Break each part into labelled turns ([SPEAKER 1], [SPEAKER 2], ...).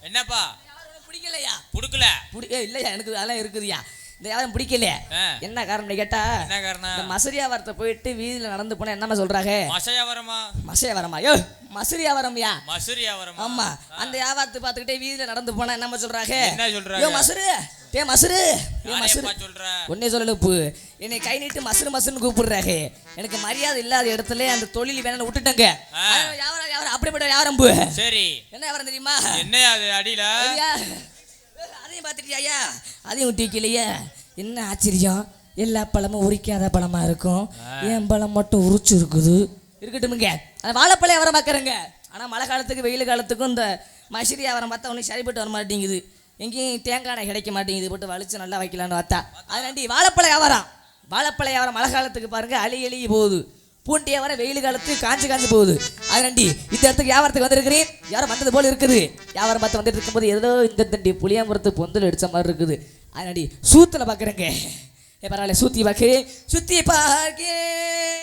[SPEAKER 1] என்னப்பா
[SPEAKER 2] பிடிக்கலையா?
[SPEAKER 1] புடுக்கல
[SPEAKER 2] இல்லையா, எனக்கு அதெல்லாம் இருக்குதுயா. இந்த யாரும் பிடிக்கலையே. என்ன காரணம் கேட்டா,
[SPEAKER 1] என்ன காரணம்?
[SPEAKER 2] இந்த மசரியாவரத்தை போயிட்டு வீதியில நடந்து போனா என்னமா சொல்றாங்க?
[SPEAKER 1] மசையாவரமா?
[SPEAKER 2] மசையாவரமா? யோ மசரியாவரம்யா.
[SPEAKER 1] மசரியாவரமா?
[SPEAKER 2] ஆமா. அந்த வியாபாரத்தை பார்த்துக்கிட்டே வீதியில நடந்து போனா என்னமா சொல்றாங்க?
[SPEAKER 1] என்ன சொல்றாங்க?
[SPEAKER 2] யோ மசரு, டே மசரு, யோ மசரு
[SPEAKER 1] சொல்ற.
[SPEAKER 2] ஒன்னே சொல்லலப்பு. என்னை கை நீட்டு மசரு மசருன்னு கூப்பிடுறாங்க. எனக்கு மரியாதை இல்லாத இடத்துல அந்த தொழில் வேணும்னு விட்டுட்டேங்க. வியாபாரம் அப்படிப்பட்ட வியாபாரம்.
[SPEAKER 1] சரி,
[SPEAKER 2] என்ன வியாபாரம் தெரியுமா?
[SPEAKER 1] என்ன அது அடியில?
[SPEAKER 2] அதையும் பார்த்துட்டியா? அதையும் விட்டிக்கலையே. என்ன ஆச்சரியம், எல்லா பழமும் உரிக்காத பழமா இருக்கும், என் பழம் மட்டும் உரிச்சு இருக்குது. இருக்கட்டுமுங்க, அந்த வாழைப்பழம் வியாபாரம் பார்க்குறேங்க. ஆனால் மழை காலத்துக்கு வெயில் காலத்துக்கும் இந்த மசரி வியாபாரம் பார்த்தா ஒன்றும் சரிப்பட்டு வர மாட்டேங்குது. எங்கேயும் தேங்காய் கிடைக்க மாட்டேங்குது. போட்டு வலிச்சு நல்லா வைக்கலான்னு பார்த்தா அதனாண்டி வாழைப்பழ வியாபாரம். வாழைப்பழ வியாபாரம் மழை காலத்துக்கு பாருங்க அழுகி போகுது. பூண்டி வியாபாரம் வெயில் காலத்துக்கு காஞ்சி போகுது. அதனாண்டி இந்த இடத்துக்கு வியாபாரத்துக்கு வந்திருக்கிறேன். யாரும் வந்தது போல இருக்குது. வியாபாரம் பார்த்து வந்துட்டு இருக்கும்போது ஏதோ இந்த தண்டி புளியாம்பரத்து பொந்தல் அடித்த மாதிரி இருக்குது. அதனாடி சூத்தில் பார்க்குறேங்க. பரவாயில்ல, சூத்தி பார்க்குறேன். சுற்றி பார்க்கிறேன்.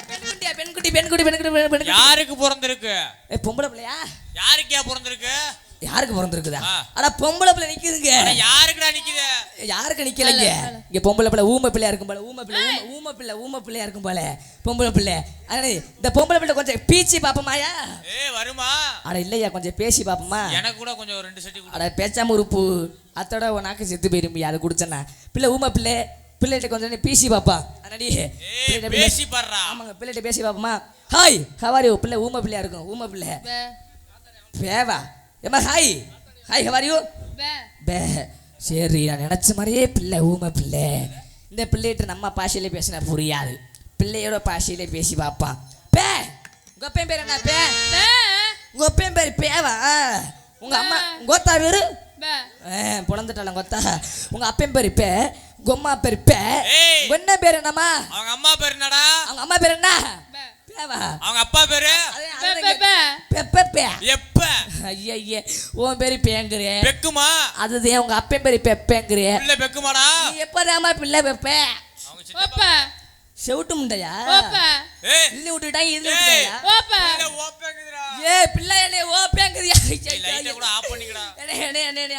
[SPEAKER 2] பெண்குட்டி பெண்குட்டி பெண்குட்டி
[SPEAKER 1] யாருக்கு பிறந்திருக்கு?
[SPEAKER 2] பொம்பளை பிள்ளையா?
[SPEAKER 1] யாருக்கே பிறந்திருக்கு?
[SPEAKER 2] யாருக்கு பிறந்திருக்குதா? ஆனா பொம்பளை பிள்ளை நிக்குதுங்க.
[SPEAKER 1] யாருக்குடா நிக்குது?
[SPEAKER 2] யாருக்கு நிக்கலைங்க? இங்க பொம்பளை பிள்ளை ஊமை பிள்ளையா இருக்கும் போல. ஊமை பிள்ளையா இருக்கும் போல பொம்பளை பிள்ளை. அதனால இந்த பொம்பளை பிள்ளை கொஞ்சம் பீச்சி பாப்பமாயா?
[SPEAKER 1] வருமா?
[SPEAKER 2] அட இல்லையா, கொஞ்சம் பேசி பாப்பமா.
[SPEAKER 1] எனக்கு கூட கொஞ்சம் 2 செட்டி கொடு.
[SPEAKER 2] அட பேச்சாம உறுப்பு அத்தோட உனக்கு செத்து போயிரும்பியா. அதை குடிச்சேன்னா பிள்ளை ஊமை பிள்ளை. பிள்ளைகிட்ட கொஞ்சம் பேசி பாப்பா. அதனாடி
[SPEAKER 1] பேசி பாடுறா.
[SPEAKER 2] ஆமாங்க, பிள்ளைகிட்ட பேசி பாப்பமா. ஹாய் ஹவாரி பிள்ளை ஊமை பிள்ளையா இருக்கும். ஊமை பிள்ளை பேவா. ஏமா ஹாய் ஹாய் ஹவாரி பே. சரி, நான் நினச்ச மாதிரியே பிள்ளை ஊமை பிள்ளை. இந்த பிள்ளைகிட்ட நம்ம பாஷையிலே பேசினா புரியாது. பிள்ளையோட பாஷையிலே பேசி பார்ப்பான். பே. உங்கள் அப்பன் பேர் என்ன? பே. உங்கள் அப்பன் பேர் பேவா? உங்கள் அம்மா கோத்தா பேரு புலந்துட்டாலும் கொத்தா. உங்கள் அப்பன் பேர் பே, உங்கள் அம்மா பேர் பே. என்ன பேர் என்னம்மா?
[SPEAKER 1] அவங்க அம்மா பேர் என்னடா?
[SPEAKER 2] அவங்க அம்மா பேர் என்ன? பேவா.
[SPEAKER 1] அவங்க அப்பா பேரு எப்ப?
[SPEAKER 2] ஐயா, உன் பேரு பேங்குறே
[SPEAKER 1] பெக்குமா?
[SPEAKER 2] அதுதான் உங்க அப்பன் பேரு பெப்பேங்குறே.
[SPEAKER 1] பிள்ளை பெக்குமாடா?
[SPEAKER 2] எப்பதாமா பிள்ளை பெப்பே?
[SPEAKER 1] ஓப்ப
[SPEAKER 2] செவுட்டு முண்டையா? இல்ல விட்டுட்டாங்க. இது பிள்ளை என்ன ஓப்பேங்குறியா?
[SPEAKER 1] லைட்ட கூட ஆஃப் பண்ணிக்கடா.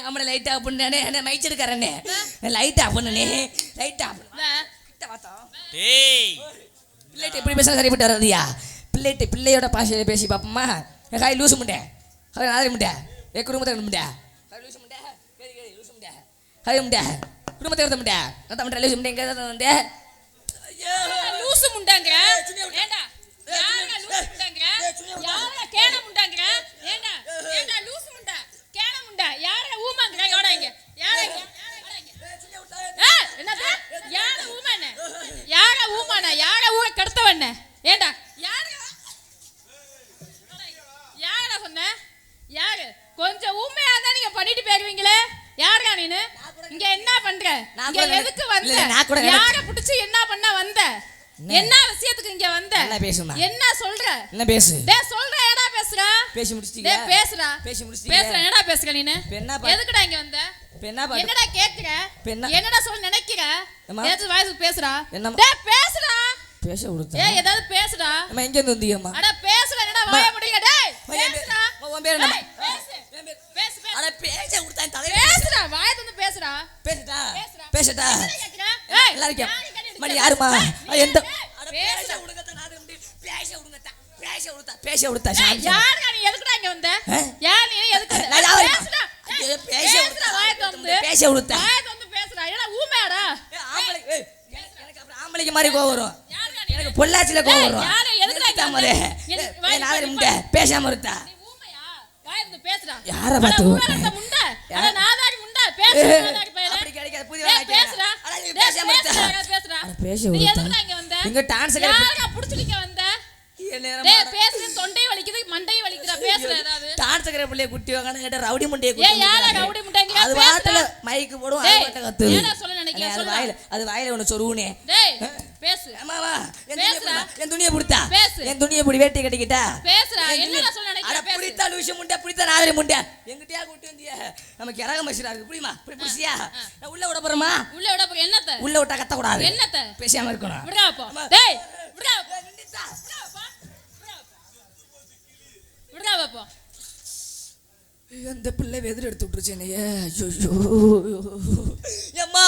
[SPEAKER 2] அம்மா லைட் ஆஃப் பண்ணனே. என்ன மைச்சிருக்கறனே. லைட் ஆஃப் பண்ணனே. லைட் ஆஃப் பண்ணு. கிட்ட வாடா. டேய், பிள்ளைட்ட எப்படி பேச சரிப்பட்டு வரதியா? பிள்ளையோட பாஷையில பேசி பாப்போமா? ஹாய் லூசு முண்டை. ஹாய் நாதரி முண்டை. குடும்பத்தை முண்டை. ஹாய் லூசு முண்டை. லூசு முண்டை. ஹாய் முண்டை. குடும்பத்தை எடுத்த முண்டை. கத்த முண்டை லூசு முண்டை. எங்க முண்டை?
[SPEAKER 3] லூசு முண்டங்கற. ஏண்டா? யாரா லூசு முண்டங்கற? யாரா கேன முண்டங்கற? ஏண்டா? ஏண்டா லூசு முண்டை. கேன முண்டை. யாரா ஊமாங்கற? யோடா இங்க. யாரா இங்க? என்னது? யாரா ஊமானே? யாரா ஊமானே? யாரா ஊர கடத்தவனே? ஏண்டா? யாரா சொன்ன? யாரு? கொஞ்சம் ஊமையா இருந்தா நீங்க பண்ணிட்டு போயிருவீங்களே. யாரா நீனு? இங்க என்ன பண்ற? இங்க எதுக்கு வந்த? யார புடிச்சு என்ன பண்ண வந்த? என்ன விஷயத்துக்கு இங்க வந்த? என்ன சொல்ற?
[SPEAKER 2] என்ன பேசு?
[SPEAKER 3] டேய் சொல்ற. ஏடா பேசுற?
[SPEAKER 2] பேசி முடிச்சிட்டீங்க?
[SPEAKER 3] டேய் பேசுடா.
[SPEAKER 2] பேசி முடிச்சிட்டீங்க?
[SPEAKER 3] பேசுற. என்னடா பேசுற நீனு? எதுக்குடா இங்க வந்த? என்னடா கேக்குற? என்னடா சொல்ல நினைக்கிற? ஏதாச்சும் வாய்ஸ் பேசுடா. டேய் பேசுடா. பேச விடுடா. ஏய் ஏதாவது பேசுடா. அம்மா எங்க இருந்து வந்தீங்கம்மா? அட பேசுடா. என்னடா வாய முடிங்க. டேய் பேசுடா. உன் பேர் என்ன? பேசு.
[SPEAKER 2] அட பேச விடுடா. தலை
[SPEAKER 3] பேசுடா. வாய வந்து பேசுடா.
[SPEAKER 2] பேசுடா. ஏய் எல்லாரும் கேப். மணி யாருமா? எந்த அட பேச விடுங்க. நாதரி முண்டை. பேச விடுடா.
[SPEAKER 3] யார் நீ? எதுக்குடா இங்க வந்த? யார் நீ? எதுக்கு? பேசுடா. பேசுடா. வாய வந்து
[SPEAKER 2] பேச விடுடா.
[SPEAKER 3] வாய வந்து பேசுடா. என்னடா ஊமையாடா?
[SPEAKER 2] ஆம்பளை எனக்கு அப்புறம் ஆம்பளைக்கு மாதிரி கோவம் வரும். எனக்கு பொள்ளாச்சில கோவம் வரும்.
[SPEAKER 3] யார் எதுக்குடா இங்க வந்த?
[SPEAKER 2] நாதரி முண்டை பேசாம இருடா.
[SPEAKER 3] நீ ஊமையா? வாய வந்து பேசுடா.
[SPEAKER 2] யார பாத்து
[SPEAKER 3] ஊரட்ட முண்டை. அட நாதாரி முண்டை. பேசுடா. நாதாரி பையல.
[SPEAKER 2] அப்படி கிடைக்காது. புதிய வாய்
[SPEAKER 3] பேசுடா.
[SPEAKER 2] அட நீ பேசாம இருடா.
[SPEAKER 3] பேசுடா.
[SPEAKER 2] பேச
[SPEAKER 3] நீ
[SPEAKER 2] விடுடா.
[SPEAKER 3] எதுக்குடா இங்க வந்த?
[SPEAKER 2] இங்க டான்ஸ்
[SPEAKER 3] யாரா புடிச்சிட்டு இங்க வந்த? டேய் பேசுற. தொண்டை வலிக்குது, மண்டை வலிக்குதா? பேசுற ஏதாவது.
[SPEAKER 2] டான்ஸ் கர புள்ளைய குட்டி வாங்கன கேட்ட ரவுடி முண்டைய
[SPEAKER 3] குட்டி. ஏய் யாரா ரவுடி முண்டைங்க?
[SPEAKER 2] அது வாட்டல மைக் போடும். அது வாட்ட கத்து.
[SPEAKER 3] என்ன சொல்ல நினைக்கிற? சொல்ல.
[SPEAKER 2] அது வாயில ஒன்னு சொருவுனே.
[SPEAKER 3] டேய் பேசு.
[SPEAKER 2] அம்மாவா
[SPEAKER 3] பேசுடா.
[SPEAKER 2] என் துணியை புடித்தா.
[SPEAKER 3] பேசு.
[SPEAKER 2] என் துணியை புடி வேட்டி கட்டிக்கிட்டா.
[SPEAKER 3] பேசுடா. என்னடா சொல்ல நினைக்கிற?
[SPEAKER 2] அட புடித்தா லூசு முண்டை. புடித்தா நாதரி முண்டை. எங்கிட்டயா கூட்டி வந்திய? நமக்கு இறக மசிரா இருக்கு. புடிமா? புடிச்சியா? நான் உள்ள விட போறமா?
[SPEAKER 3] உள்ள விட போற. என்னத்த?
[SPEAKER 2] உள்ள விட்டா கத்த கூடாது.
[SPEAKER 3] என்னத்த?
[SPEAKER 2] பேசாம இருக்கணும்.
[SPEAKER 3] விடுடா போ. டேய் விடுடா. நின்னுடா. விடுடா போ.
[SPEAKER 2] அந்த பிள்ளை வெதிர் எடுத்து விட்டுருச்சு என்னைய. ஐயோ அம்மா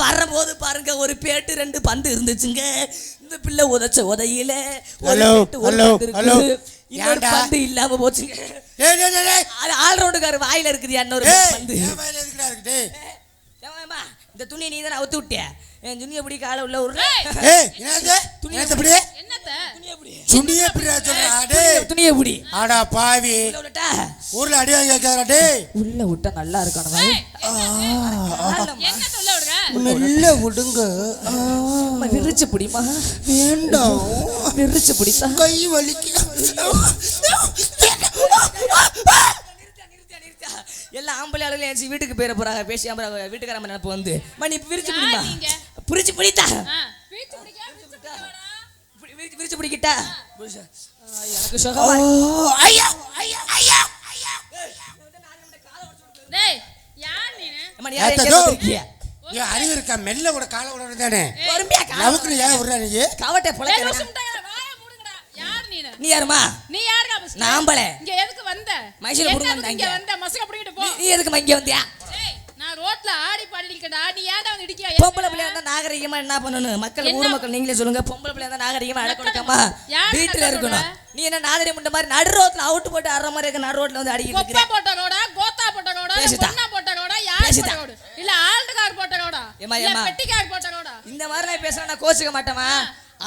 [SPEAKER 2] வரும்போது பாருங்க ஒரு பேட்டு 2 பந்து இருந்துச்சுங்க. இந்த பிள்ளை உதைச்ச உதையில இன்னொரு பந்து இல்லாம போச்சுங்க. அது ஆல்ரவுண்டுக்கார வாயில இருக்குது இன்னொரு பந்து. இந்த துணி நீ தானே அவுத்து விட்டிய. என் துணி எப்படி காலை உள்ள ஒரு துணி எப்படி துணி எப்படி
[SPEAKER 4] ஆடா பாவி ஊர்ல அடி வாங்கி வைக்காதடா டேய்.
[SPEAKER 2] உள்ள விட்டா நல்லா இருக்கணும்.
[SPEAKER 4] மெல்ல விடுங்க.
[SPEAKER 2] விரிச்சு பிடிமா.
[SPEAKER 4] வேண்டாம்
[SPEAKER 2] விரிச்சு பிடித்தா
[SPEAKER 4] கை வலிக்கு.
[SPEAKER 2] எல்லாம் ஆம்பளை ஆளுங்க என் வீட்டுக்கு போயிட போறாங்க. பேசி வீட்டுக்காரம்ப நினைப்பு வந்து நீ விரிச்சு பிடிமா. பிரிச்சு பிடித்தா விரிச்சு பிடிக்கிட்டா எனக்கு சுகமா.
[SPEAKER 4] ஐயா ஐயா ஐயா ஐயா
[SPEAKER 3] டேய் யார் நீ?
[SPEAKER 4] அறிவு இருக்கா? மெல்ல கூட காலை விட தானே
[SPEAKER 2] நமக்கு
[SPEAKER 4] ஏன் விடுற நீ?
[SPEAKER 2] கவட்டை பொழைக்க. நீ யாருமா?
[SPEAKER 3] நீ யாருடா?
[SPEAKER 2] நாம்பளே
[SPEAKER 3] இங்க எதுக்கு வந்த?
[SPEAKER 2] மைசூர் புடுங்க வந்தாங்க.
[SPEAKER 3] இங்க வந்த மசக்க புடிங்கிட்டு போ.
[SPEAKER 2] நீ எதுக்கு இங்க வந்தியா?
[SPEAKER 3] டேய் நான் ரோட்ல ஆடி பாடிட்டடா. நீ ஏன்டா வந்து இடிக்கியா?
[SPEAKER 2] பொம்பளை பிள்ளையா இருந்தா நாகரிகமா என்ன பண்ணணும்? மக்கள் ஊர் மக்கள் நீங்களே சொல்லுங்க. பொம்பளை பிள்ளையா இருந்தா நாகரிகமா அட கொடுக்காம வீட்டுல இருக்கணும். நீ என்ன நாகரிகம் முண்ட மாதிரி நடு ரோட்ல அவுட் போட்டு ஆற மாதிரி இருக்க. நடு ரோட்ல வந்து அடிக்கிட்டு
[SPEAKER 3] இருக்க. கொப்பா போட்ட ரோடா, கோத்தா போட்ட ரோடா, பொண்ணா போட்ட ரோடா, யார் போட்ட ரோடா? இல்ல ஆல்ட்கார் போட்ட ரோடா? இல்ல பெட்டிகார் போட்ட ரோடா? இந்த
[SPEAKER 2] மாதிரி நான் பேசறேன் நான் கோச்சிக்க மாட்டேமா.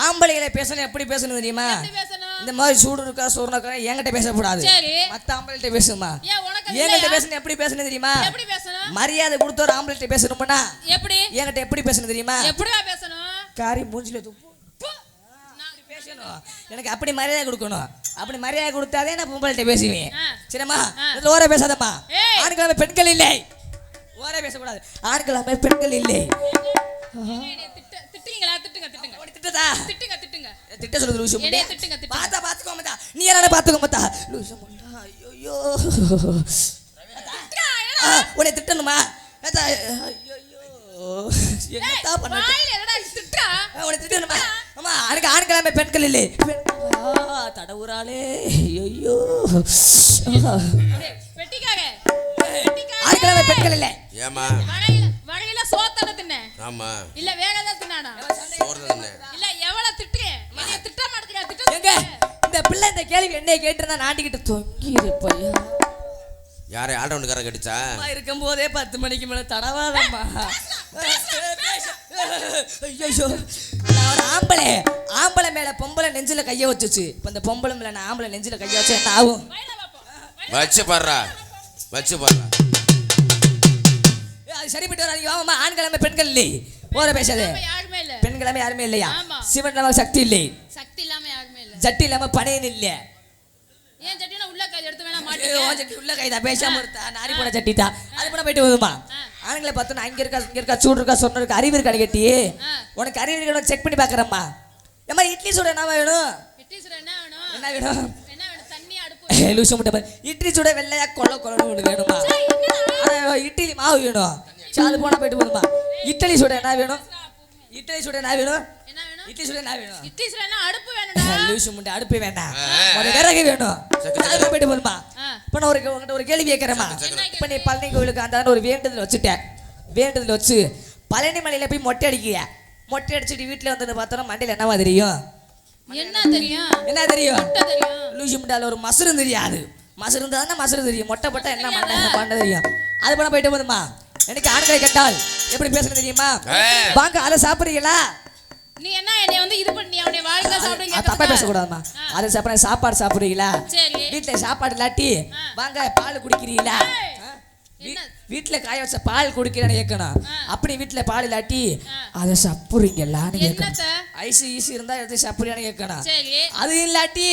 [SPEAKER 2] ஆம்பளைகளை பேசணும் எப்படி பேசணும் தெரியுமா? இந்த மாதிரி சூடு இருக்கா சோறு இருக்கா என்கிட்ட பேசக்கூடாது. மத்த ஆம்பளைகிட்ட பேசுமா. என்கிட்ட பேசணும் எப்படி பேசணும் தெரியுமா? மரியாதை கொடுத்த ஒரு ஆம்பளைகிட்ட பேசணும்னா எப்படி என்கிட்ட எப்படி பேசணும் தெரியுமா?
[SPEAKER 3] எப்படிடா பேசணும்?
[SPEAKER 2] காரி மூஞ்சில துப்பு பேசணும். எனக்கு அப்படி மரியாதை கொடுக்கணும். அப்படி மரியாதை கொடுத்தாதே நான் பொம்பளைகிட்ட பேசுவேன். சரிம்மா? ஓர பேசாதம்மா. ஆண்கள் பெண்கள் இல்லை. ஓர பேசக்கூடாது. ஆண்கள் பெண்கள் இல்லை. திட்ட சொல்லுது லூசு முண்டை. பாத்தா பாத்துக்கோ மத்தா. நீ என்ன பாத்துக்கோ மத்தா. லூசு முண்டா. ஐயோ உன்னை திட்டணுமா? ஐயோ என்னடா பண்ண? வாயில என்னடா திட்டா? உன்னை திட்டணுமா? அம்மா அன்னைக்கு ஆண்களாமே பெண்கள் இல்லை. தடவுறாளே. ஐயோ வெட்டிக்காரே. ஆண்களாமே பெண்கள் இல்லை.
[SPEAKER 5] ஏமா
[SPEAKER 3] வகையில சோத்தன தின்ன.
[SPEAKER 5] ஆமா
[SPEAKER 3] இல்ல வேகதா தின்னானா?
[SPEAKER 5] சோறு தின்ன.
[SPEAKER 3] இல்ல எவ்வளவு திட்டுறே? நீ திட்ட மாட்டேங்கற.
[SPEAKER 2] எங்க இந்த பிள்ளை இந்த கேள்வி என்னைய கேட்டிருந்தா நாட்டிக்கிட்டு தொங்கி இருப்பையா.
[SPEAKER 5] யாரே ஆல்ரவுண்டுக்கார கடிச்சா?
[SPEAKER 2] இருக்கும் போதே 10 மணிக்கு மேல தடவாதம்மா. ஐயோ நான் ஒரு ஆம்பளை மேல பொம்பளை நெஞ்சில கைய வச்சுச்சு. இப்ப இந்த பொம்பளை மேல நான் ஆம்பளை நெஞ்சில கைய வச்சா என்ன ஆகும்?
[SPEAKER 5] வச்சு பாறா வச்சு பாறா.
[SPEAKER 2] அது சரிப்பட்டு வராதீங்க. வாமா ஆண்களமே பெண்கள் இல்லை. ஓர பேசாதே. பெண்களமே யாருமே இல்லையா? சிவன் நமக்கு சக்தி இல்லை.
[SPEAKER 3] சக்தி இல்லாம யாருமே இல்ல.
[SPEAKER 2] ஜட்டி இல்லாம பணையன் இல்ல.
[SPEAKER 3] ஏன் ஜட்டினா உள்ள கை எடுத்து வேணா மாட்டீங்க.
[SPEAKER 2] ஓ ஜட்டி உள்ள கைதா பேசாம இருந்தா நாரி போட ஜட்டிதா. அது போனா போயிட்டு வருமா? ஆண்களை பார்த்தா அங்க இருக்கா சூடு இருக்கா சொன்ன இருக்கா அறிவு இருக்கா கேட்டி. உனக்கு அறிவு இருக்கா செக் பண்ணி பாக்குறேம்மா. ஏமா இட்லி சுட என்ன வேணும்? இட்லி சுட என்ன வேணும்? என்ன வேணும்? என்ன வேணும்? தண்ணி அடுப்பு. லூசு முட்டை இட்லி சுட வெள்ளையா கொள்ளன்னு வேணுமா? இட்லி மாவு வேணும். சாது போனா போயிட்டு வருமா? இட்லி சுட என்ன வேணும்? இட்லி சுட என்ன வேணும்? என்ன வேணும்? இட்லி சுட என்ன வேணும்? இட்லி சுட என்ன அடுப்பு வேணும்டா. லூசு முட்டை அடுப்பு வேண்டாம். ஒரு விறகு வேணும். சாது போயிட்டு வருமா? இப்ப நான் உங்ககிட்ட ஒரு கேள்வி கேட்கறேமா. இப்ப நீ பழனி கோயிலுக்கு அந்த ஒரு வேண்டுதல் வச்சுட்டேன். வேண்டுதல் வச்சு பழனி மலையில போய் மொட்டை அடிக்கிய. மொட்டை அடிச்சுட்டு வீட்டுல வந்து பார்த்தோம்னா மண்டையில என்னவா தெரியும்?
[SPEAKER 3] என்ன தெரியும்?
[SPEAKER 2] என்ன தெரியும்? லூசு முட்டால ஒரு மசுறு தெரியாது. மசுறு இருந்தா மசுறு தெரியும். மொட்டை போட்டா என்ன மண்டை தெரியும். அது போனா போயிட்டு வருமா? எனக்கு ஆண்களை கேட்டால் எப்படி பேசணும் தெரியுமா? வாங்க அதை சாப்பிடுறீங்களா?
[SPEAKER 3] நீ என்ன என்னை வந்து இது பண்ணி அவனை வாழ்க்கை சாப்பிடுங்க.
[SPEAKER 2] தப்பா பேசக்கூடாதுமா. அதை சாப்பிட சாப்பாடு சாப்பிடுறீங்களா? வீட்டுல சாப்பாடு இல்லாட்டி வாங்க பால் குடிக்கிறீங்களா? வீட்டுல காய வச்ச பால் குடிக்கிறேன்னு கேட்கணும். அப்படி வீட்டுல பால் இல்லாட்டி அதை சாப்பிடுறீங்களான்னு கேட்கணும். ஐசி ஈசி இருந்தா எதை சாப்பிடுறியான்னு கேட்கணும். அது இல்லாட்டி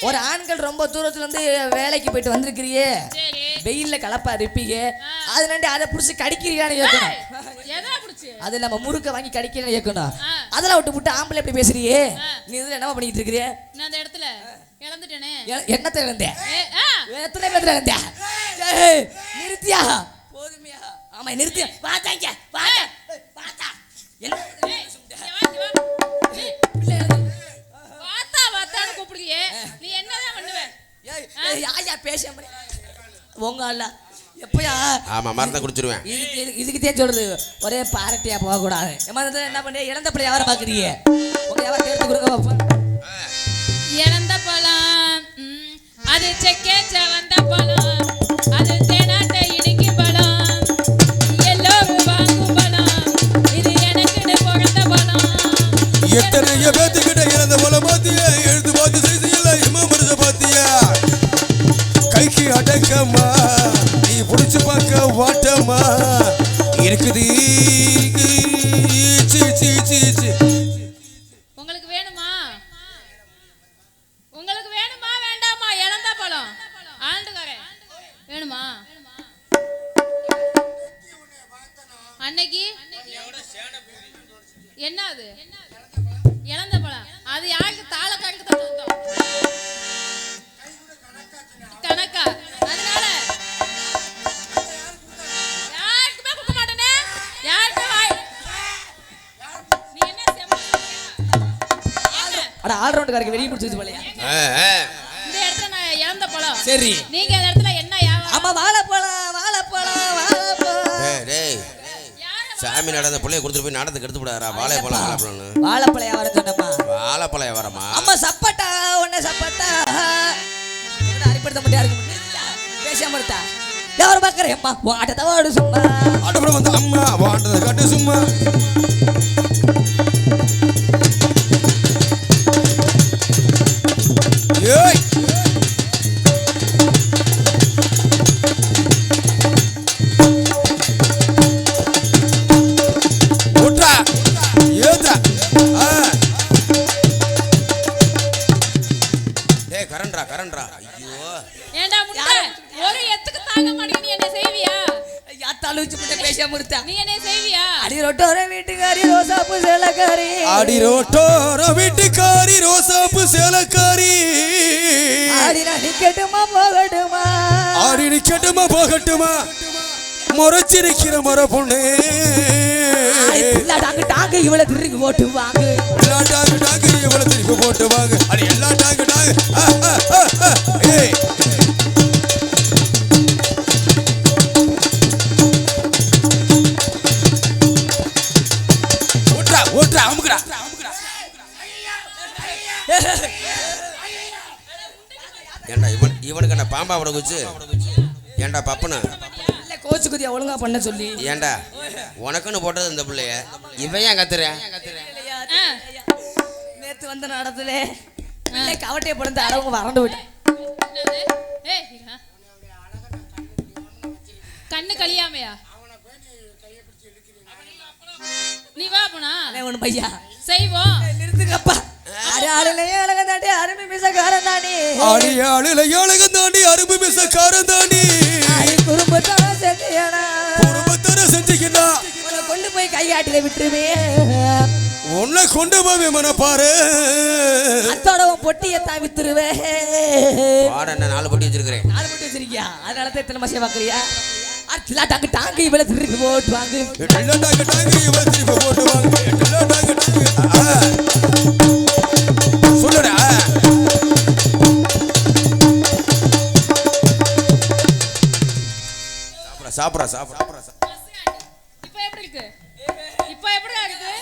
[SPEAKER 2] ஒரு ஆண்கள் ரொம்ப தூரத்துல இருந்து வேலைக்கு போயிட்டு வந்திருக்கிறியே, வெயில்ல கலப்பா இருப்பீங்க, அதனாண்டி அதை புடிச்சு கடிக்கிறீங்களான்னு கேட்கணும். அது நம்ம முறுக்க வாங்கி கடிக்கிறேன்னு கேட்கணும். அதெல்லாம் விட்டு ஆம்பளை எப்படி பேசுறியே? நீ இதுல என்ன பண்ணிட்டு இருக்கிறிய? நான் அந்த இடத்துல இழந்துட்டேனே. என்னத்தை இழந்தேன்? எத்தனை பேர்ல இழந்தேன்? நிறுத்தியா போதுமையா? ஆமா நிறுத்தியா. வாத்தாங்க வாத்தா என்ன வாத்தான்னு கூப்பிடுங்க.
[SPEAKER 3] சொல்றியே நீ என்னதான் பண்ணுவ?
[SPEAKER 2] ஐயா பேச உங்க அல்ல எப்பயா
[SPEAKER 5] ஆமா மறந்த குடிச்சிருவேன்.
[SPEAKER 2] இதுக்கு தான் சொல்றது ஒரே பாரட்டியா போக கூடாது. என்ன பண்ணி இழந்த பிள்ளை யாரை பாக்குறீங்க? உங்க யாரை தேர்த்து கொடுக்க
[SPEAKER 3] இழந்த பழம் அது செக்கே செவந்த பழம் அது தேனாட்ட இடுக்கி பழம் எல்லோரும் வாங்கும் பழம் இது எனக்குன்னு பிறந்த பழம்.
[SPEAKER 4] எத்தனைய பேத்துக்கிட்ட இழந்த பழம் பாத்தியா, எழுந்து பார்த்து செய்து எல்லாம் இமாமரச பாத்தியா, கைக்கு அடக்கமா நீ புடிச்சு பார்க்க வாட்டமா இருக்குது.
[SPEAKER 3] உங்களுக்கு வேணுமா? உங்களுக்கு வேணுமா வேண்டாமா? இழந்த பழம் ஆண்டுகாரன் வேணுமா? அன்னைக்கு என்ன அது இழந்த பழம்? அது யாருக்கு தாள கணக்கு தான் வந்தோம் கணக்கா? அதனால யாருக்குமே கொடுக்க மாட்டேனே. யாருக்குமே நீ என்ன
[SPEAKER 2] அட ஆல்ரவுண்டுக்காரருக்கு வெளியே பிடிச்சி போலையா?
[SPEAKER 3] இந்த இடத்துல நான் இழந்த பழம்.
[SPEAKER 2] சரி
[SPEAKER 3] நீங்க அந்த இடத்துல என்ன வியாபாரம்?
[SPEAKER 2] ஆமா வாழைப்பழம் வாழைப்பழம் வாழைப்பழம்.
[SPEAKER 5] டேய் சாமி நடந்த பிள்ளைய கொடுத்துட்டு போய் நடந்துக்கு எடுத்து விடாரா? வாழைப்பழம் வாழைப்பழம்
[SPEAKER 2] வாழைப்பழம் வியாபாரம் சொன்னம்மா.
[SPEAKER 5] வாழைப்பழம் வியாபாரமா?
[SPEAKER 2] அம்மா சப்பட்டா ஒன்ன சப்பட்டா அரிப்படுத்த முடியா இருக்க முடியல. பேசாம இருந்தா யாரும் பாக்குறேன் அம்மா வாட்டத்தை வாடு சும்மா
[SPEAKER 4] அப்புறம் வந்து அம்மா வாண்டதை காட்டு சும்மா. ஏய் ஓட்றா ஏதா
[SPEAKER 5] டேய் கரண்ட்ரா ஐயோ
[SPEAKER 3] ஏண்டா முட்டை ஒரு எத்துக்கு தாங்க மாட்டேங்க. நீ என்ன செய்வியா?
[SPEAKER 2] யாத்தாலும் வச்சு முட்டை பேசாம இருந்தா
[SPEAKER 3] நீ என்ன செய்வியா?
[SPEAKER 2] அடி ரொட்டோர வீட்டுக்காரி ரோசாப்பு சேலக்காரி
[SPEAKER 4] ஆடி ரோட்டோர வீட்டுக்காரி ரோசாப்பு சேலக்காரி
[SPEAKER 2] ஆடி நான் நிக்கட்டுமா போகட்டுமா
[SPEAKER 4] ஆடி நிக்கட்டுமா போகட்டுமா முறைச்சிருக்கிற முறை பொண்ணு
[SPEAKER 2] டாங்கு டாங்கு இவ்வளவு திருப்பி போட்டு வாங்க
[SPEAKER 4] எல்லா டாங்கு டாங்கு இவ்வளவு திருப்பி போட்டு வாங்க. அது எல்லா டாங்கு டாங்கு ஏய் ஓட்றா அமுக்குடா.
[SPEAKER 5] ஏண்டா இவனுக்கு என்ன பாம்பா விட குச்சு? ஏண்டா பப்பனா
[SPEAKER 2] இல்ல கோச்சு குதியா ஒழுங்கா பண்ண சொல்லி
[SPEAKER 5] ஏண்டா உனக்குன்னு போட்டது இந்த பிள்ளைய இவன் ஏன் கத்துற?
[SPEAKER 2] நேத்து வந்த நடத்துல இல்லை கவட்டையை போடுறது அளவுக்கு வறண்டு விட்டேன்.
[SPEAKER 3] கண்ணு கழியாமையா? நீ வா போனா
[SPEAKER 2] ஒண்ணு பையா
[SPEAKER 3] செய்வோம்.
[SPEAKER 2] நிறுத்துங்கப்பா. அருமையா அழகா தாண்டி அருமை மிசக்காரன் தாண்டி
[SPEAKER 4] ஆளியாளில ஏழகம் தாண்டி அரும்பு மிசக்காரன் தாண்டி
[SPEAKER 2] குடும்பத்தான செஞ்சியனா
[SPEAKER 4] குடும்பத்தார செஞ்சுக்கினா
[SPEAKER 2] உன்னை கொண்டு போய் கையாட்டில விட்டுருவே.
[SPEAKER 4] உன்னை கொண்டு போய் மன பாரு
[SPEAKER 2] அத்தோட பொட்டியை தான் வித்துருவே.
[SPEAKER 5] வாட என்ன 4 பொட்டி வச்சிருக்கிறேன்.
[SPEAKER 2] 4 பொட்டி வச்சிருக்கியா? அதனால தான் இத்தனை மாசம் பாக்குறியா? அச்சலா டாங்கு டாங்கு இவ்வளவு திருப்பி போட்டு வாங்க.
[SPEAKER 4] எல்லா டாங்கு டாங்கு இவ்வளவு திருப்பி போட்டு வாங்க. எல்லா டாங்கு டாங்கு சொல்லுடா.
[SPEAKER 5] சாப்பிட்றா.
[SPEAKER 3] இப்போ எப்படி இருக்கு? இப்போ எப்படி இருக்கு?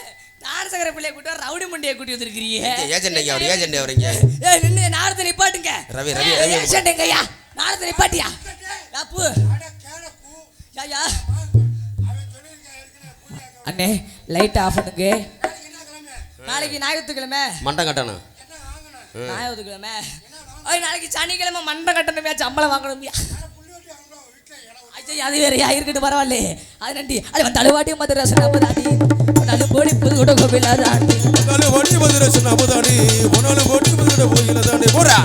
[SPEAKER 2] நாரசகர பிள்ளைய கூட்டி ரவுடி மண்டியை கூட்டி வந்திருக்கிறீங்க.
[SPEAKER 5] ஏஜென்ட் அவரீங்க.
[SPEAKER 2] ஏய் நின்னு நாரத்தை நிப்பாட்டுங்க.
[SPEAKER 5] ரவி
[SPEAKER 2] ஏஜென்ட் எங்கயா? நாரத்தை நிப்பாட்டியா? லாப்பு. யாயா? அண்ணே லைட் ஆஃப் பண்ணுங்க. நாளைக்கு ஞாயிற்றுக்கிழமை
[SPEAKER 5] மண்டம் கட்டணும்.
[SPEAKER 2] ஞாயிற்றுக்கிழமை நாளைக்கு சனிக்கிழமை மண்டம் கட்டணுமே, சம்பளம் வாங்கணும்யா. அது வேறையா இருக்கட்டும் பரவாயில்ல. அது நண்டி அது வந்து அழுவாட்டி மதுரசன் அமுதாடி உன்னால போடி புது கூட கோபிலாதாண்டி
[SPEAKER 4] உன்னால போடி மதுரசன் அமுதாடி உன்னால போடி மதுரை போயிலதாண்டி போறா.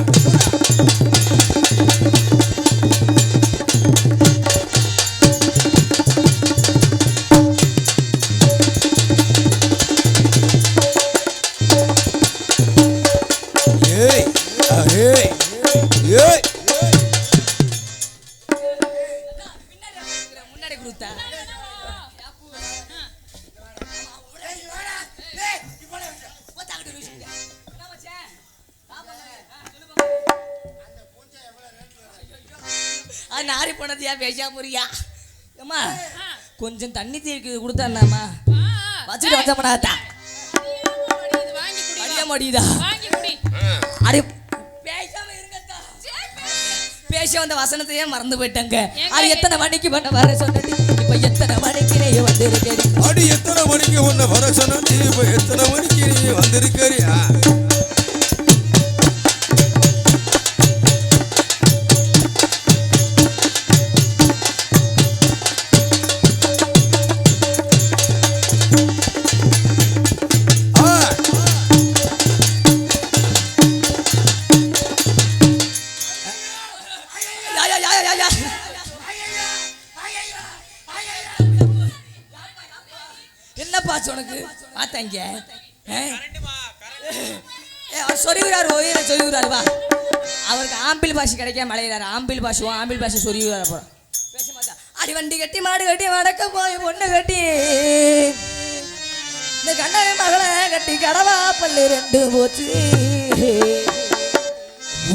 [SPEAKER 4] ஏய் ஏய் ஏய்
[SPEAKER 2] முன்னாடி கொடுத்தா அது நாரி போனது ஏன் பேசா புரியா அம்மா கொஞ்சம் தண்ணி தீர்க்கு கொடுத்தாண்ணாமா வச்சுட்டு வச்சோம்னா முடியுதா அடி பேசாம இருங்கக்கா பேச வந்த வசனத்தையே மறந்து போயிட்டாங்க அது எத்தனை மணிக்கு பண்ண வர சொன்னடி இப்ப எத்தனை மணிக்கு நீ வந்திருக்கடி
[SPEAKER 4] அடி எத்தனை மணிக்கு உன்னை வர சொன்னடி இப்ப எத்தனை மணிக்கு நீ வந்திருக்கறியா
[SPEAKER 2] என்னப்பா உனக்கு பார்த்தாங்க சொரிவுறாரு ஒயிர சொரிவுறாரு வா அவருக்கு ஆம்பிள் பாஷை கிடைக்காம மலையிறாரு ஆம்பிள் பாஷை சொரிவுறாரு போறோம் பேச மாட்டா அடி வண்டி கட்டி மாடு கட்டி வடக்க போய் பொண்ணு கட்டி இந்த கண்ண மகளை கட்டி கடவா பல்லு ரெண்டு போச்சு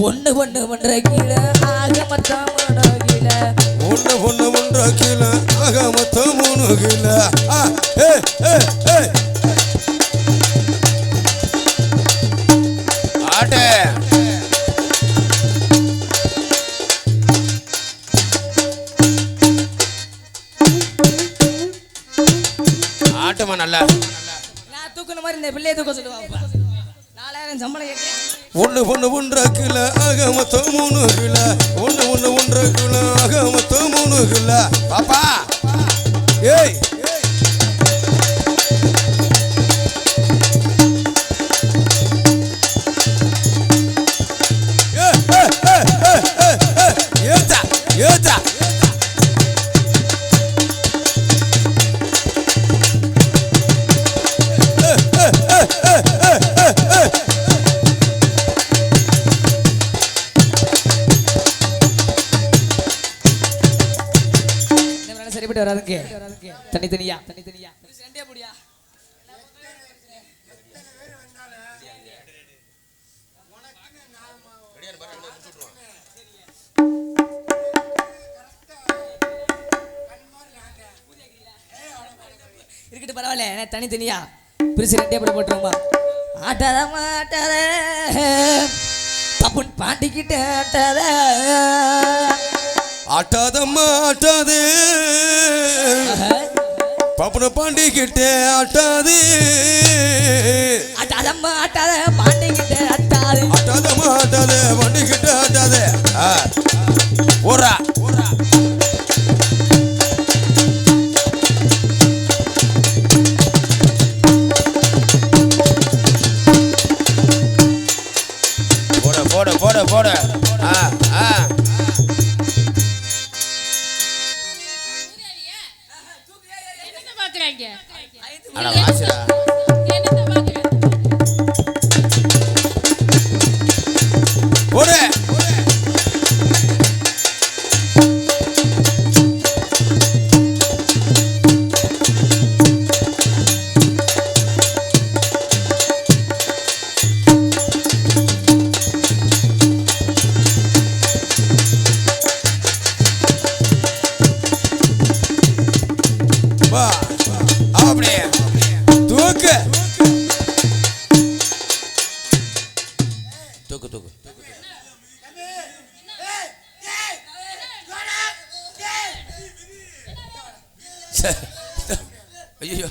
[SPEAKER 2] ஒண்ணு ஒன்ற கீழே ஆக மொத்தம் கீழே
[SPEAKER 4] ஒன்று கீழே ஆக மொத்தம் 3 கிலோ ஆட்டே ஆட்டமா நல்லா
[SPEAKER 2] நான் தூக்குன மாதிரி இந்த பிள்ளையை தூக்க சொல்லுவாப்பா 4000 சம்பளம் கேட்கிறேன்
[SPEAKER 4] ஒன்று கிலோ ஆக மொத்தம் 3 கிலோ ஒன்று கிலோ ஆக மொத்தம் 3 கிலோ பாப்பா ஏய் ஏத்தா ஏத்தா
[SPEAKER 2] சரிப்பட்டு வராதுங்க தனித்தனியா ரெண்டே முடியா இருக்கட்டும் பரவாயில்ல தனித்தனியா பிரிச்சு ரெண்டே படம் போட்டுருமா ஆட்டாத மாட்டாத பப்புன் பாண்டிக்கிட்ட ஆட்டாத
[SPEAKER 4] ஆட்டாதம்மா ஆட்டாதே பப்புன பாண்டிக்கிட்ட ஆட்டாதே
[SPEAKER 2] ஆட்டாதம்மா ஆட்டாத பாண்டிக்கிட்ட ஆட்டாது
[SPEAKER 4] ஆட்டாதம்மா ஆட்டாதே பாண்டிக்கிட்ட ஆட்டாதே ஓரா போட அப்படியே தூக்கு ஐயோ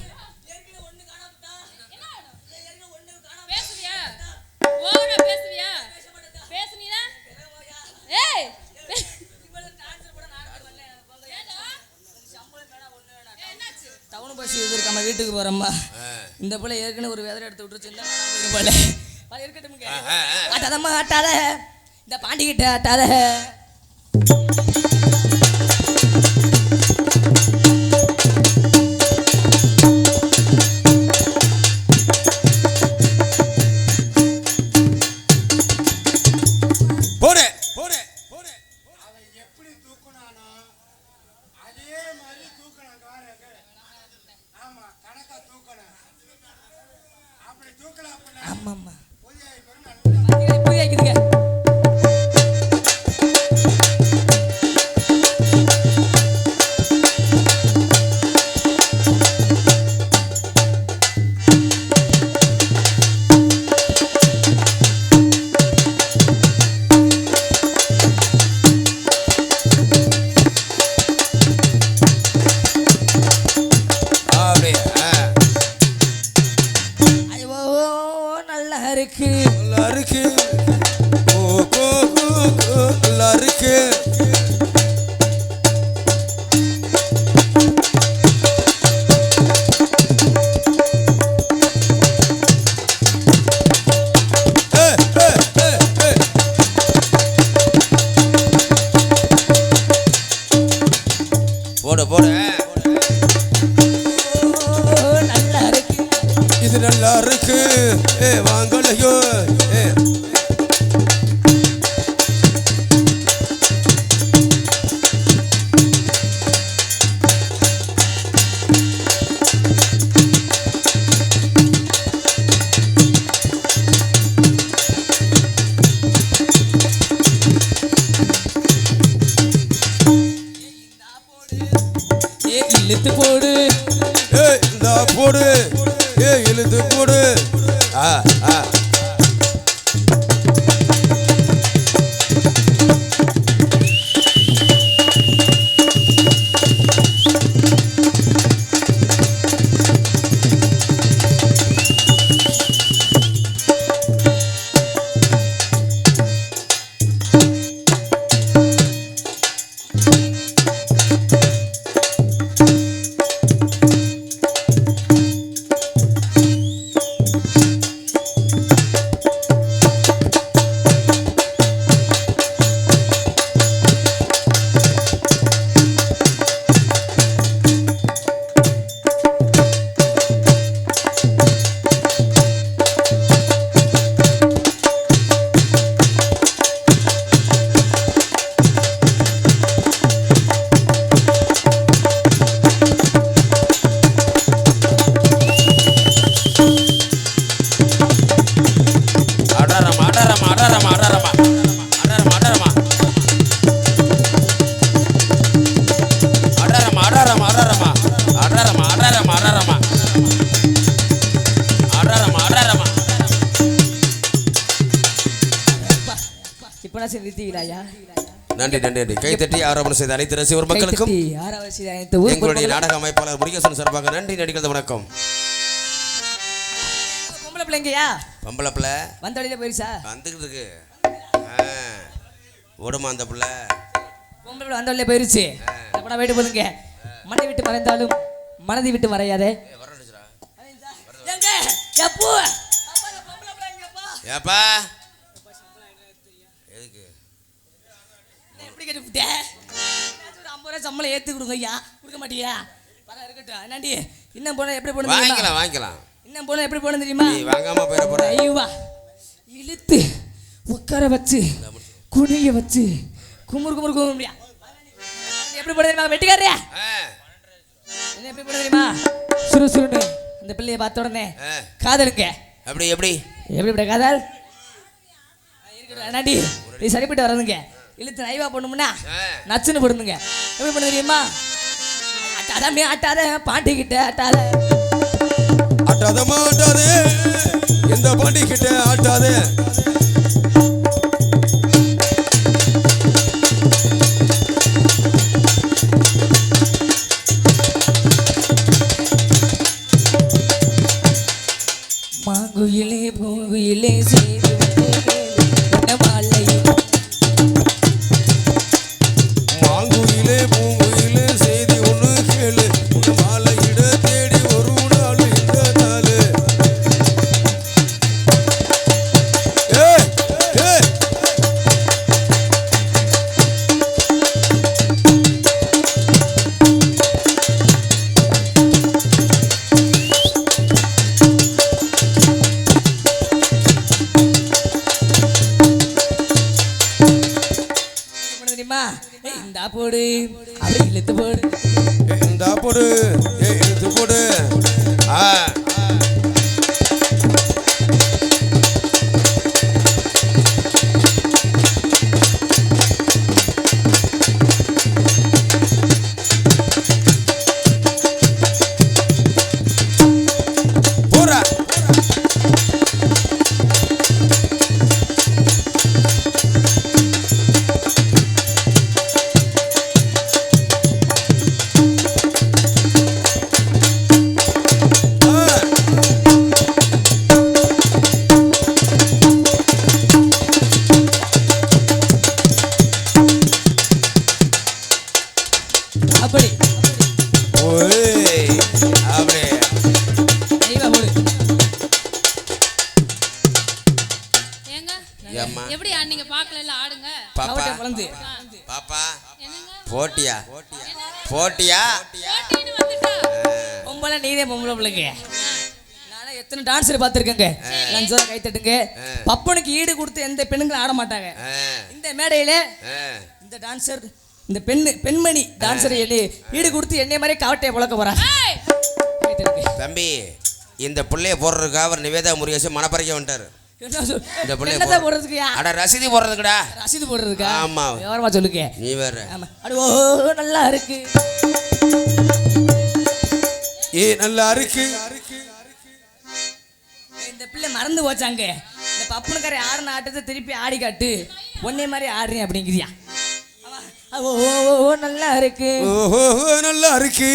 [SPEAKER 2] டவுன் பஸ் இருக்காம வீட்டுக்கு போறோம்மா இந்த போல ஏற்கனவே ஒரு வேதனை எடுத்து விட்டுருச்சு போல இருக்கட்டும் ஆட்டாதம்மா ஆட்டாத இந்த பாண்டிக்கிட்ட ஆட்டாத ஆமாம்மா புரியாக்குதுங்க இழுத்து போடு
[SPEAKER 4] இந்த போடு இழுத்து போடு
[SPEAKER 5] ஆ ஆ நன்றி நன்றி நன்றி. கைத்தட்டி ஆரோபணம் செய்த அனைத்து ரசிகர் மக்களுக்கும் எங்களுடைய நாடக அமைப்பாளர் முருகேசன் சார்பாக நன்றி நடிக்கிறது. வணக்கம்.
[SPEAKER 2] பொம்பளை பிள்ளைங்கயா?
[SPEAKER 5] பொம்பளை பிள்ளை
[SPEAKER 2] வந்த வழியில போயிருச்சா?
[SPEAKER 5] வந்துகிட்டு இருக்கு. ஓடுமா அந்த பிள்ளை?
[SPEAKER 2] பொம்பளை பிள்ளை வந்த வழியில போயிருச்சு. அப்ப வெயிட் பண்ணுங்க. மனதை விட்டு மறைந்தாலும் மனதை விட்டு மறையாதே. எங்க எப்போ பொம்பளை பிள்ளைங்கப்பா?
[SPEAKER 5] ஏப்பா எதுக்கு
[SPEAKER 2] எப்படி கேட்டுட்டே? ஒரு 50 ரூபாய் சம்பளம் ஏத்து கொடுங்க ஐயா. கொடுக்க மாட்டியா? பரவ இருக்கட்டும். என்னடி இன்னும் போனா எப்படி போணும்?
[SPEAKER 5] வாங்கிக்கலாம் வாங்கிக்கலாம்.
[SPEAKER 2] இன்னும் போனா எப்படி போணும் தெரியுமா?
[SPEAKER 5] நீ வாங்காம போயிட போற.
[SPEAKER 2] ஐயோ இழுத்து உட்கார வச்சு குனிய வச்சு குமுறு குமுறு குமுறியா? எப்படி போட தெரியுமா? வெட்டிக்காரியா என்ன எப்படி போட தெரியுமா? சுறுசுறுன்னு இந்த பிள்ளைய பார்த்த உடனே காதலுங்க.
[SPEAKER 5] அப்படி எப்படி
[SPEAKER 2] எப்படி காதல் இருக்கட்டும். நீ சரிப்பட்டு வர்றதுங்க. இழுத்து நைவா போடணும்னா நச்சுன்னு போடணுங்க. எப்படி பண்ண தெரியுமா? அட்டாதமே ஆட்டாத பாட்டி கிட்ட ஆட்டாத
[SPEAKER 4] ஆட்டாதமா ஆட்டாதே எந்த பாண்டி கிட்ட ஆட்டாதே.
[SPEAKER 2] மாங்குயிலே பூங்குயிலே செய்து மாலை
[SPEAKER 4] மாங்குயிலே பூங்குயிலே செய்தி ஒன்று கேளு. மாலையிட தேடி ஒரு நாள் இந்த நாள்.
[SPEAKER 2] தெரியுமா? இந்தா போடு அப்படி இழுத்து போடு.
[SPEAKER 4] இந்தா போடு இழுத்து போடு. போறா
[SPEAKER 2] அப்படி
[SPEAKER 5] ஓய் அப்படி
[SPEAKER 2] நைவா போடு.
[SPEAKER 3] ஏங்க
[SPEAKER 5] ஏம்மா
[SPEAKER 3] எப்படி ஆடுனீங்க? பார்க்கல ஆடுங்க.
[SPEAKER 5] பாப்பா
[SPEAKER 2] கவட்டை குழந்து
[SPEAKER 5] பாப்பா
[SPEAKER 3] என்னங்க
[SPEAKER 5] போட்டியா போட்டியா
[SPEAKER 3] போட்டின்னு வந்துட்டா?
[SPEAKER 2] பொம்பளை நீதே பொம்பளை பிள்ளைங்க. நானே எத்தனை டான்ஸர் பார்த்துருக்கேங்க. நான் சொல்ல கை தட்டுங்க. பப்பனுக்கு ஈடு கொடுத்து எந்த பெண்ணுங்களும் ஆட மாட்டாங்க. இந்த மேடையில இந்த டான்சர் இந்த பெண்மணி டான்சர் ஈடு கொடுத்து என்னைய மாதிரி கவட்டையை புழக்க போறாங்க.
[SPEAKER 5] தம்பி இந்த பிள்ளைய போடுறதுக்கு அவர் நிவேதா முருகேசன் மனப்பறைக்க வந்துட்டாரு. இந்த பிள்ளைய
[SPEAKER 2] போடுறதுக்கு
[SPEAKER 5] அட ரசீது போடுறதுக்குடா.
[SPEAKER 2] ரசீது போடுறதுக்கா?
[SPEAKER 5] ஆமா
[SPEAKER 2] விவரமா சொல்லுங்க.
[SPEAKER 5] நீ வேற
[SPEAKER 2] ஆமா. அட ஓ நல்லா இருக்கு.
[SPEAKER 4] நல்லா இருக்கு.
[SPEAKER 2] இந்த பிள்ளை மறந்து போச்சாங்க. இந்த பப்புனுக்காரை ஆடுன ஆட்டத்தை திருப்பி ஆடி காட்டு, ஒன்னே மாதிரி ஆடுறேன் அப்படிங்கிறியா? ஓ நல்லா இருக்கு.
[SPEAKER 4] ஓஹோ நல்லா இருக்கு.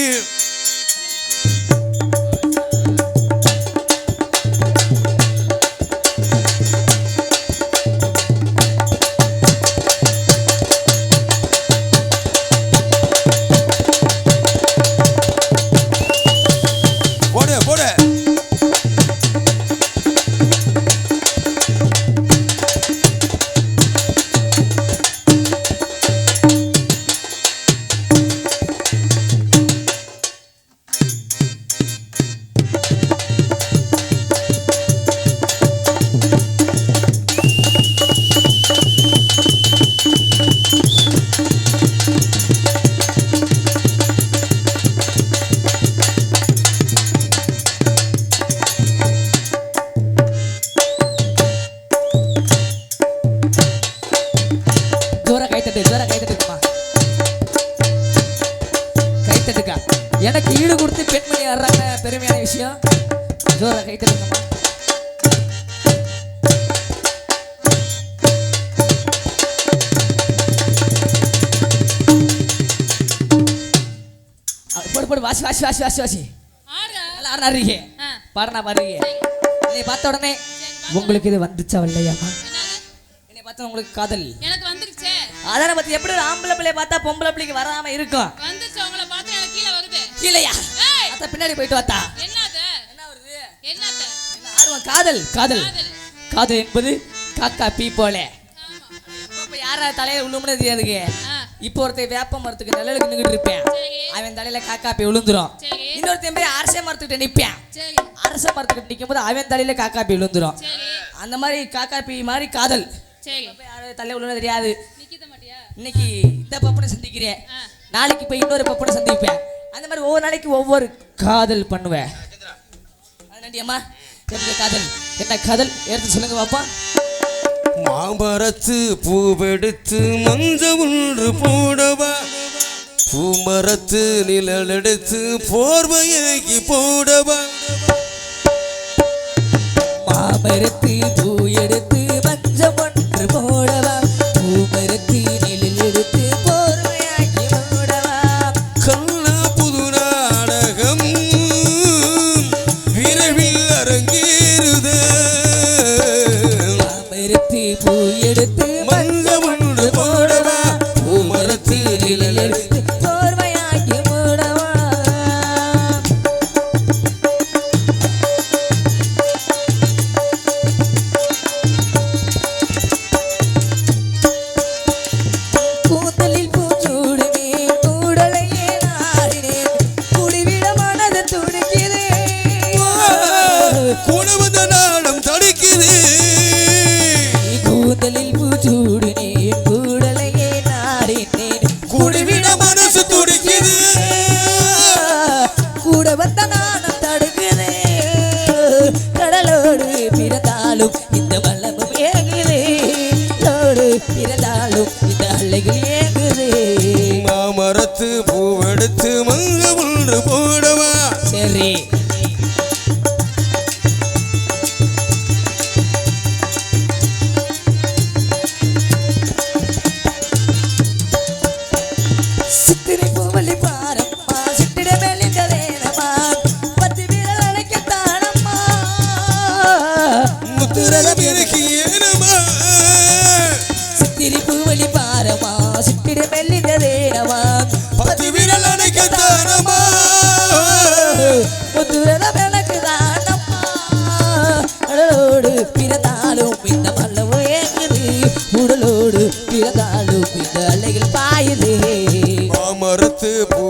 [SPEAKER 2] எனக்கு ஈடு கொடுத்து பெண்மணி வர்றாங்க, பெருமையான விஷயம். ஜோரா கை தட்டுங்கம்மா. போடு போடு வாசி வாசி வாசி வாசி வாசி நல்லா ஆடுறீங்க, பாடுனா பாடுறீங்க. என்னை பார்த்த உடனே உங்களுக்கு இது வந்துச்சா இல்லையாமா? என்னை பார்த்தா உங்களுக்கு காதல்
[SPEAKER 3] எனக்கு வந்துருச்சே.
[SPEAKER 2] அதான பத்தி எப்படி ஒரு ஆம்பளை பிள்ளைய பார்த்தா பொம்பளை பிள்ளைக்கு வராம இருக்கும்?
[SPEAKER 3] வந்துச்சு, உங்களை பார்த்தா எனக்கு கீழே வருது.
[SPEAKER 2] கீழையா? அத பின்னாடி போயிட்டு வாத்தா.
[SPEAKER 3] என்னது? என்ன வருது? என்னது?
[SPEAKER 2] ஆர்வம் காதல். காதல் காதல் என்பது காக்கா பீ போல. இப்ப யாரா தலையில விழுமுனே தெரியாதுங்க. இப்போ ஒருத்தன் வேப்ப மரத்துக்கு நிழலுக்கு நின்னுட்டு இருப்பேன், அவன் தலையில காக்கா பீ விழுந்துரும். இன்னொருத்தன் போய் அரச மரத்துக்கிட்ட நிப்பேன், அரச மரத்துக்கிட்ட நிற்கும் போது அவன் தலையில காக்கா பீ விழுந்துரும். அந்த மாதிரி காக்கா பீ மாதிரி காதல். தலையில விழுந்தது தெரியாது. இன்னைக்கு இந்த பப்பனை சந்திக்கிறேன், நாளைக்கு போய் இன்னொரு பப்பனை சந்திப்பேன். அந்த மாதிரி ஒவ்வொரு நாளைக்கு ஒவ்வொரு காதல் பண்ணுவேன். அம்மா காதல் என்ன காதல் எடுத்து சொல்லுங்க பாப்பா.
[SPEAKER 4] மாமரத்து பூவெடுத்து மஞ்ச ஒன்று போடவா, பூமரத்து நிழல் எடுத்து போர்வையாக்கி போடவா.
[SPEAKER 2] மாமரத்து பூ எடுத்து மஞ்ச ஒன்று போடவா, பூமரத்து நிழல் எடுத்து போர்வையாக்கி போடவா.
[SPEAKER 4] கண்ணா புது நாடகம் விரைவில் அரங்கேறுதே.
[SPEAKER 2] மாமரத்து பூ எடுத்து
[SPEAKER 4] மஞ்ச ஒன்று போடவா, பூமரத்து நிழல் எடுத்து
[SPEAKER 2] போர்வையாக்கி போடவா. கூந்தலில் பூச்சூடுமே கூடலையே நாடினேன், குடிவிட மனது துடிக்குதே.
[SPEAKER 4] குணவந்த நாடம் தடுக்குது.
[SPEAKER 2] கூந்தலில் பூச்சூடுனேன் கூடலையே நாடினேன்,
[SPEAKER 4] குடிவிட மனசு துடிக்குது.
[SPEAKER 2] கூட வந்த நாணம் தடுக்குதே. கடலோடு பிறந்தாலும் இந்த வல்லமும் ஏங்குதே, லோடு பிறந்தாலும் இந்த அலைகள் ஏங்குதே.
[SPEAKER 4] மாமரத்து பூவெடுத்து மங்க ஒன்று போடவா.
[SPEAKER 2] சரி சித்திரை பூவலி பாரம்மா, சித்திர மேலிந்ததேனம்மா, பத்து விரல் அணைக்கத்தானம்மா.
[SPEAKER 4] முத்துரத பிறகு ஏனமா.
[SPEAKER 2] சித்திரை பூவலி பாரம்மா, சித்திர மேலிந்ததேனம்மா,
[SPEAKER 4] பத்து விரல் அணைக்கத்தானமா.
[SPEAKER 2] முத்துரத விளக்கு தானம்மா. கடலோடு பிறந்தாலும் இந்த மல்லமும் ஏங்குது, உடலோடு பிறந்தாலும் இந்த அலைகள் பாயுது.
[SPEAKER 4] மாமரத்து பூ